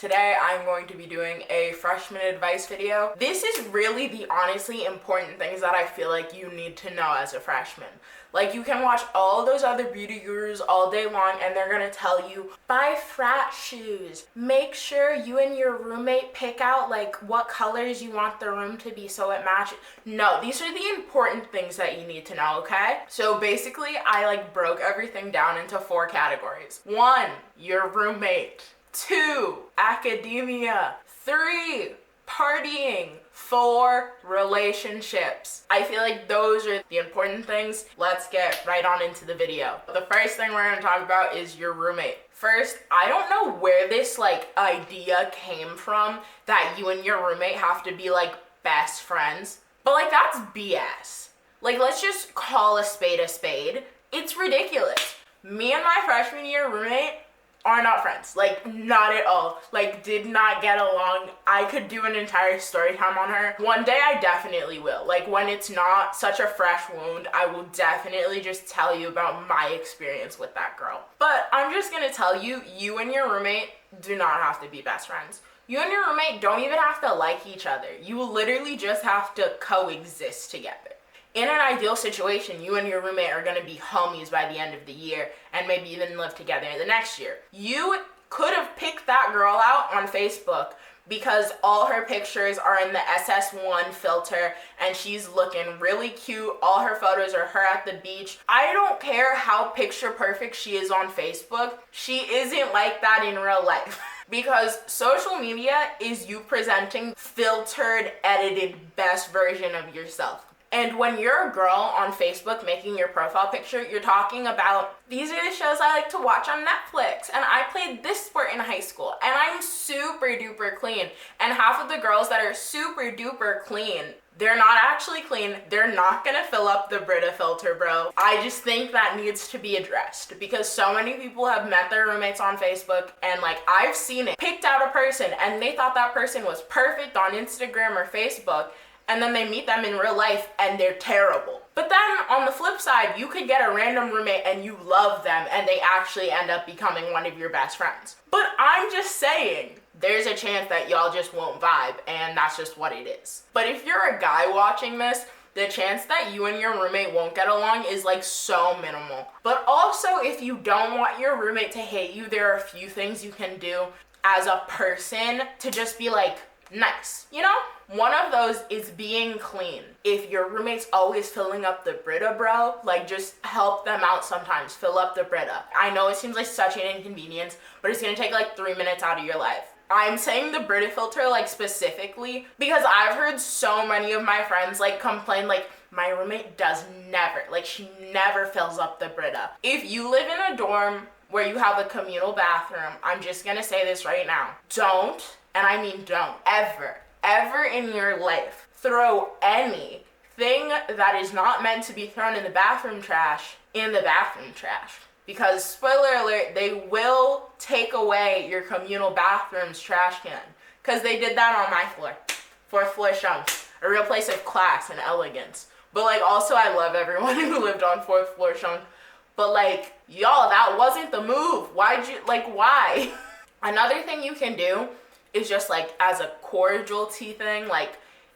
Today I'm going to be doing a freshman advice video. This is really the honestly important things that I feel like you need to know as a freshman. Like, you can watch all those other beauty gurus all day long and they're gonna tell you, buy frat shoes. Make sure you and your roommate pick out like what colors you want the room to be so it matches. No, these are the important things that you need to know, okay? So basically, I broke everything down into 4 categories. 1, your roommate. 2, academia. 3, partying. 4, relationships. I feel like those are the important things. Let's get right on into the video. The first thing we're gonna talk about is your roommate. First, I don't know where this idea came from that you and your roommate have to be best friends, but that's BS. Let's just call a spade a spade. It's ridiculous. Me and my freshman year roommate are not friends. Not at all. Did not get along. I could do an entire story time on her. One day I definitely will. When it's not such a fresh wound, I will definitely just tell you about my experience with that girl. But I'm just gonna tell you, you and your roommate do not have to be best friends. You and your roommate don't even have to like each other. You literally just have to coexist together. In an ideal situation, you and your roommate are gonna be homies by the end of the year and maybe even live together the next year. You could have picked that girl out on Facebook because all her pictures are in the SS1 filter and she's looking really cute. All her photos are her at the beach. I don't care how picture perfect she is on Facebook. She isn't like that in real life. Because social media is you presenting filtered, edited, best version of yourself. And when you're a girl on Facebook making your profile picture, you're talking about, these are the shows I like to watch on Netflix, and I played this sport in high school, and I'm super duper clean. And half of the girls that are super duper clean, they're not actually clean. They're not gonna fill up the Brita filter, bro. I just think that needs to be addressed because so many people have met their roommates on Facebook and I've seen it, picked out a person and they thought that person was perfect on Instagram or Facebook, and then they meet them in real life and they're terrible. But then on the flip side, you could get a random roommate and you love them and they actually end up becoming one of your best friends. But I'm just saying, there's a chance that y'all just won't vibe, and that's just what it is. But if you're a guy watching this, the chance that you and your roommate won't get along is so minimal. But also, if you don't want your roommate to hate you, there are a few things you can do as a person to just be nice, you know? One of those is being clean. If your roommate's always filling up the Brita, bro, just help them out sometimes. Fill up the Brita. I know it seems like such an inconvenience, but it's gonna take 3 minutes out of your life. I'm saying the Brita filter specifically because I've heard so many of my friends complain my roommate does never, she never fills up the Brita. If you live in a dorm where you have a communal bathroom, I'm just gonna say this right now. Don't, and I mean don't, ever in your life throw anything that is not meant to be thrown in the bathroom trash in the bathroom trash. Because, spoiler alert, they will take away your communal bathroom's trash can. Because they did that on my floor. 4th floor shunk. A real place of class and elegance. But also I love everyone who lived on 4th floor shunk. But y'all, that wasn't the move. Why? Another thing you can do is just as a cordiality thing,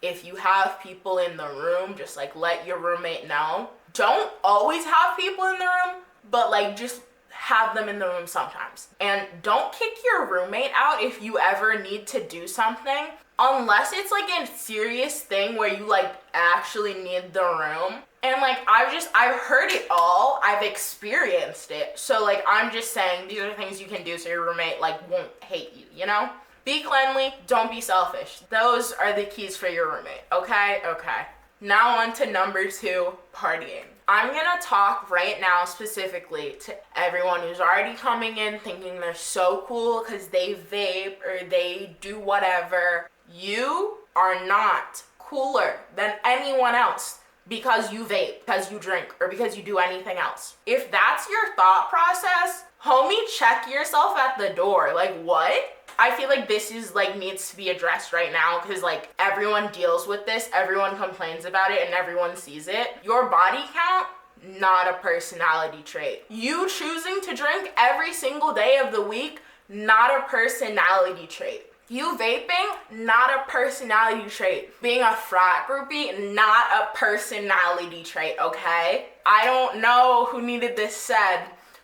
if you have people in the room, just let your roommate know. Don't always have people in the room, but just have them in the room sometimes. And don't kick your roommate out if you ever need to do something, unless it's a serious thing where you actually need the room. And I've heard it all, I've experienced it. So I'm just saying these are things you can do so your roommate won't hate you, you know? Be cleanly, don't be selfish. Those are the keys for your roommate, okay? Okay. Now on to number 2, partying. I'm gonna talk right now specifically to everyone who's already coming in thinking they're so cool because they vape or they do whatever. You are not cooler than anyone else because you vape, because you drink, or because you do anything else. If that's your thought process, homie, check yourself at the door. What? I feel this is needs to be addressed right now because everyone deals with this, everyone complains about it, and everyone sees it. Your body count, not a personality trait. You choosing to drink every single day of the week, not a personality trait. You vaping, not a personality trait. Being a frat groupie, not a personality trait, okay? I don't know who needed this said,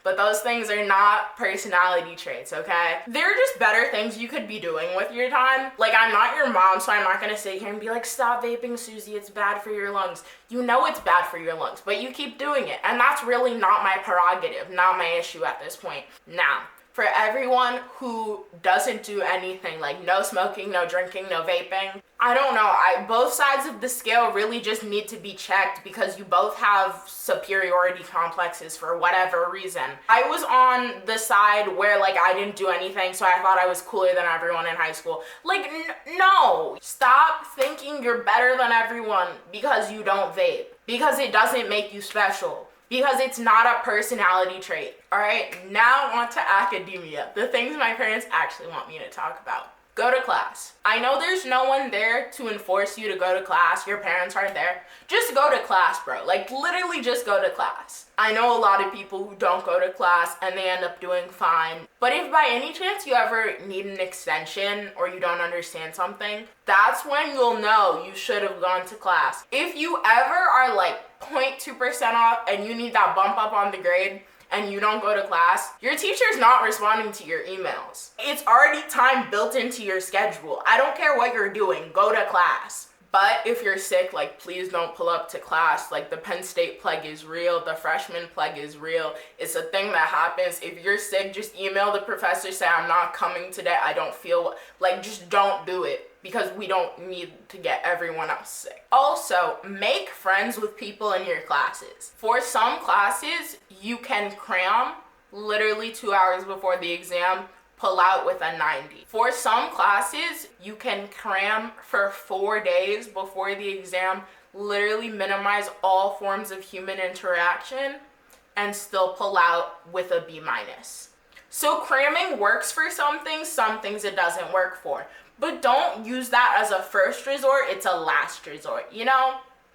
but those things are not personality traits, okay? They're just better things you could be doing with your time. Like, I'm not your mom, so I'm not gonna sit here and be like, stop vaping, Susie, it's bad for your lungs. You know it's bad for your lungs, but you keep doing it. And that's really not my prerogative, not my issue at this point. Now, for everyone who doesn't do anything, like no smoking, no drinking, no vaping, I don't know, both sides of the scale really just need to be checked because you both have superiority complexes for whatever reason. I was on the side where like I didn't do anything, so I thought I was cooler than everyone in high school. Like, no, stop thinking you're better than everyone because you don't vape, because it doesn't make you special. Because it's not a personality trait. All right, now on to academia, the things my parents actually want me to talk about. Go to class. I know there's no one there to enforce you to go to class. Your parents aren't there. Just go to class, bro. Like, literally just go to class. I know a lot of people who don't go to class and they end up doing fine. But if by any chance you ever need an extension or you don't understand something, that's when you'll know you should have gone to class. If you ever are like 0.2% off and you need that bump up on the grade, and you don't go to class, your teacher's not responding to your emails. It's already time built into your schedule. I don't care what you're doing, go to class. But if you're sick, like, please don't pull up to class. Like, the Penn State plague is real, the freshman plague is real. It's a thing that happens. If you're sick, just email the professor, say, I'm not coming today, I don't feel, like, just don't do it. Because we don't need to get everyone else sick. Also, make friends with people in your classes. For some classes, you can cram literally 2 hours before the exam, pull out with a 90. For some classes, you can cram for 4 days before the exam, literally minimize all forms of human interaction, and still pull out with a B-. So cramming works for some things it doesn't work for. But don't use that as a first resort, it's a last resort, you know?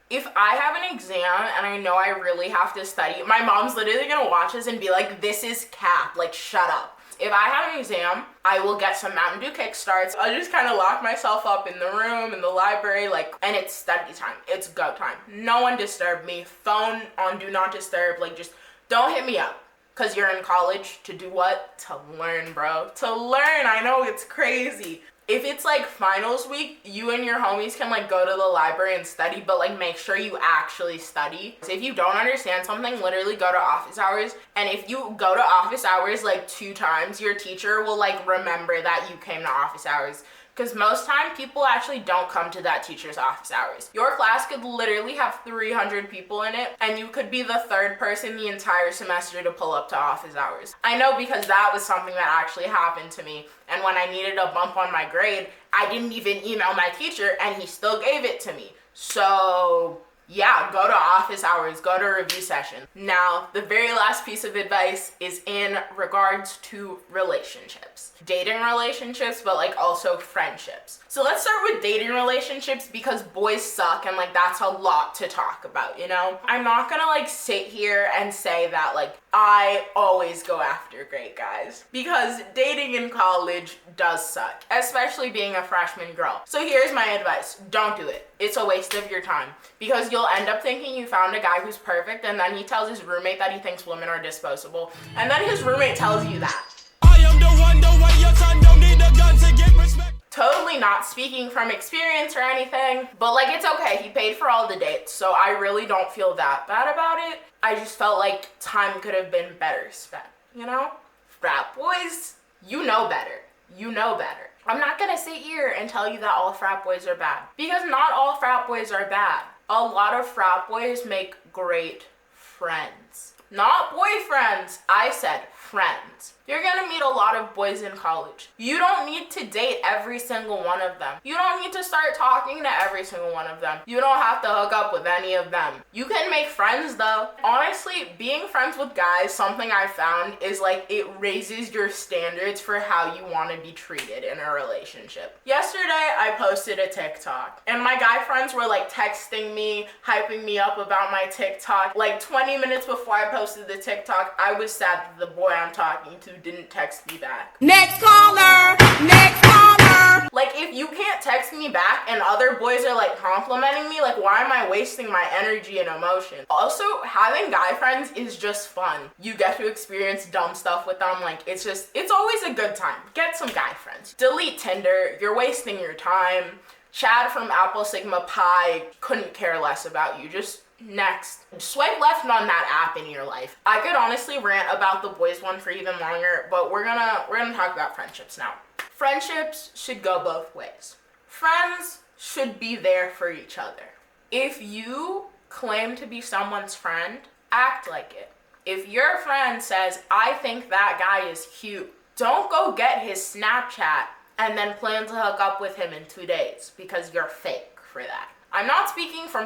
If I have an exam and I know I really have to study, my mom's literally gonna watch this and be like, this is cap, like, shut up. If I have an exam, I will get some Mountain Dew kickstarts. I'll just kind of lock myself up in the room, in the library, like, and it's study time, it's go time. No one disturb me, phone on do not disturb, like, just don't hit me up. Cause you're in college to do what? To learn, bro, to learn. I know it's crazy. If it's like finals week, you and your homies can like go to the library and study, but like make sure you actually study. So if you don't understand something, literally go to office hours. And if you go to office hours like 2 times, your teacher will like remember that you came to office hours. Because most time people actually don't come to that teacher's office hours. Your class could literally have 300 people in it, and you could be the 3rd person the entire semester to pull up to office hours. I know because that was something that actually happened to me. And when I needed a bump on my grade, I didn't even email my teacher and he still gave it to me. So yeah, go to office hours, go to review session. Now, the very last piece of advice is in regards to relationships. Dating relationships, but like also friendships. So let's start with dating relationships because boys suck and like that's a lot to talk about, you know? I'm not gonna like sit here and say that like I always go after great guys because dating in college does suck, especially being a freshman girl. So here's my advice, don't do it. It's a waste of your time because you'll end up thinking you found a guy who's perfect and then he tells his roommate that he thinks women are disposable and then his roommate tells you that. I am the one, the way your son don't need a gun to get respect. Totally not speaking from experience or anything, but like it's okay, he paid for all the dates, so I really don't feel that bad about it. I just felt like time could have been better spent, you know? Frat boys, you know better. You know better. I'm not gonna sit here and tell you that all frat boys are bad, because not all frat boys are bad. A lot of frat boys make great friends. Not boyfriends, I said friends. You're gonna meet a lot of boys in college. You don't need to date every single one of them. You don't need to start talking to every single one of them. You don't have to hook up with any of them. You can make friends though. Honestly, being friends with guys, something I found is like it raises your standards for how you want to be treated in a relationship. Yesterday, I posted a TikTok and my guy friends were like texting me, hyping me up about my TikTok. Like 20 minutes before I posted the TikTok, I was sad that the boy I'm talking to didn't text me back. Next caller! Next caller! Like, if you can't text me back and other boys are like complimenting me, like, why am I wasting my energy and emotion? Also, having guy friends is just fun. You get to experience dumb stuff with them. Like, it's always a good time. Get some guy friends. Delete Tinder. You're wasting your time. Chad from Apple Sigma Pi couldn't care less about you. Just next. Swipe left on that app in your life. I could honestly rant about the boys one for even longer, but we're gonna talk about friendships now. Friendships should go both ways. Friends should be there for each other. If you claim to be someone's friend, act like it. If your friend says, I think that guy is cute, don't go get his Snapchat and then plan to hook up with him in 2 days because you're fake for that. I'm not speaking from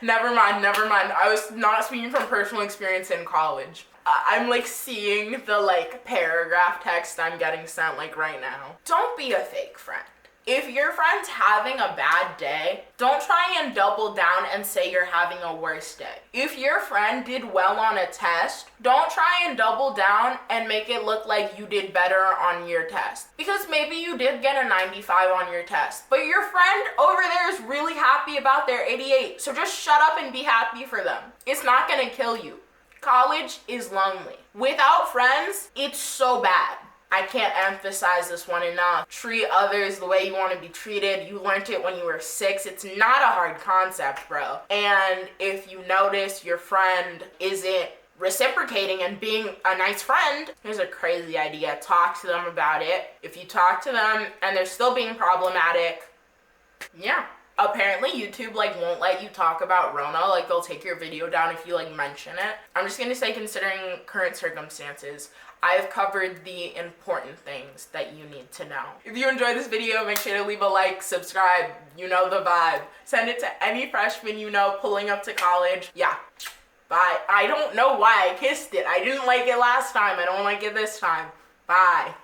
never mind. I was not speaking from personal experience in college. I'm like seeing the like paragraph text I'm getting sent like right now. Don't be a fake friend. If your friend's having a bad day, don't try and double down and say you're having a worse day. If your friend did well on a test, don't try and double down and make it look like you did better on your test. Because maybe you did get a 95 on your test, but your friend over there is really happy about their 88. So just shut up and be happy for them. It's not gonna kill you. College is lonely. Without friends, it's so bad. I can't emphasize this one enough. Treat others the way you want to be treated. You learned it when you were 6. It's not a hard concept, bro. And if you notice your friend isn't reciprocating and being a nice friend, here's a crazy idea. Talk to them about it. If you talk to them and they're still being problematic, yeah. Apparently YouTube like won't let you talk about Rona, like they'll take your video down if you like mention it. I'm just gonna say, considering current circumstances, I've covered the important things that you need to know. If you enjoyed this video, make sure to leave a like, subscribe, you know the vibe. Send it to any freshman you know pulling up to college. Yeah, bye. I don't know why I kissed it. I didn't like it last time, I don't like it this time. Bye.